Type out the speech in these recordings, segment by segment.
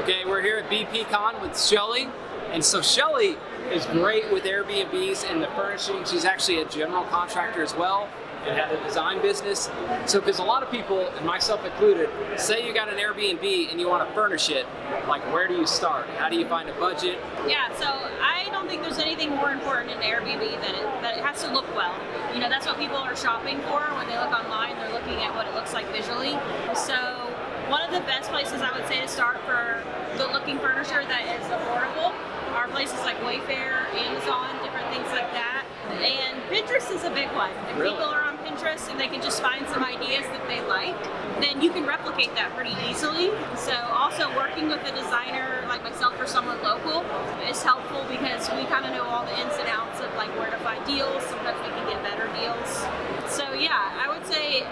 Okay, we're here at BPCon with Shelly, and so Shelly is great with Airbnbs and the furnishing. She's actually a general contractor as well and had a design business. So, because a lot of people, and myself included, say you got an Airbnb and you want to furnish it, like where do you start? How do you find a budget? Yeah, so I don't think there's anything more important in Airbnb than that it has to look well. You know, that's what people are shopping for when they look online. They're looking at what it looks like visually. So one of the best places I would say to start for good-looking furniture that is affordable are places like Wayfair, Amazon, different things like that. And Pinterest is a big one. If Really? people are on Pinterest and they can just find some ideas that they like, then you can replicate that pretty easily. So also working with a designer like myself or someone local is helpful because we kind of know all the ins and outs of like where to find deals. Sometimes we can get better deals. So yeah, I would say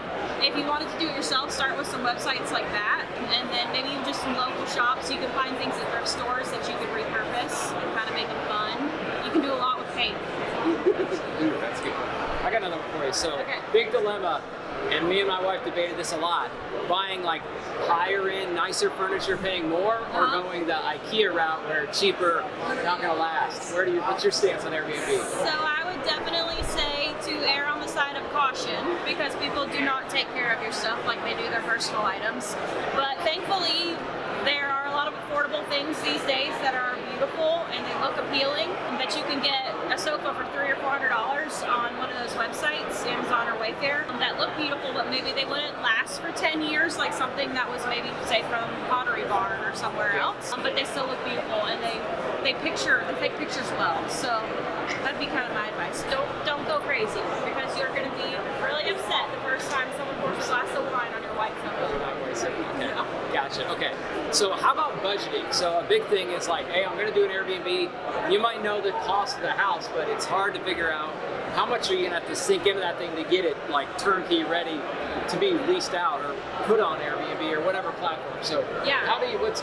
if you wanted to do it yourself, start with some websites like that, and then maybe just some local shops. You can find things at thrift stores that you could repurpose and kind of make them fun. You can do a lot with paint. Ooh, that's good. I got another one for you. So, Okay. big dilemma, and me and my wife debated this a lot. Buying like higher end, nicer furniture, paying more, or going the IKEA route where cheaper, not gonna last. What's your stance on Airbnb? So I would definitely say to err on the side of caution because people do not take care of your stuff like they do their personal items. But thankfully, there are a lot of affordable things these days that are beautiful and they look appealing. But you can get a sofa for $300 or $400 on one of those websites, Amazon or Wayfair, that look beautiful, but maybe they wouldn't last for 10 years, like something that was maybe, say, from Pottery Barn or somewhere else. But they still look beautiful and they take pictures well. So that'd be kind of my advice. Don't go crazy because you're going to be really upset the first time someone pours a glass of wine on your white sofa. Okay. Gotcha. Okay. So how about budgeting? So a big thing is like, hey, I'm going to do an Airbnb. You might know the cost of the house, but it's hard to figure out how much are you going to have to sink into that thing to get it like turnkey ready to be leased out or put on Airbnb or whatever platform. So Yeah.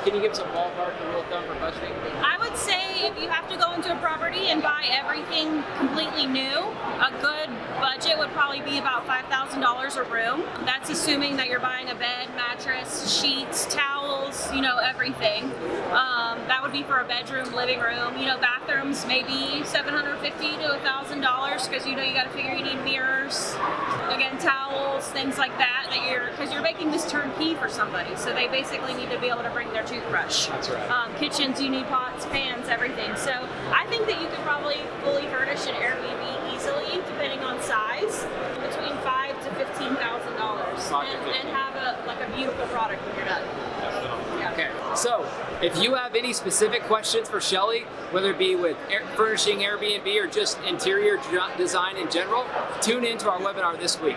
Can you give us a ballpark or rule of thumb for budgeting? I would say if you have to go into a property and buy everything completely new, a good budget would probably be about $5,000 a room. That's assuming that you're buying a bed, mattress, sheets, towels, everything. That would be for a bedroom, living room. Bathrooms maybe $750 to $1,000 because you got to figure you need mirrors, again towels, things like that. Because you're making this turnkey for somebody, so they basically need to be able to bring their toothbrush. That's right. Kitchens, you need pots, pans, everything. So I think that you could probably fully furnish an Airbnb easily, depending on size, between $5,000 to $15,000, and have a beautiful product when you're done. Yeah. Okay, so if you have any specific questions for Shelly, whether it be with furnishing Airbnb or just interior design in general, tune into our webinar this week.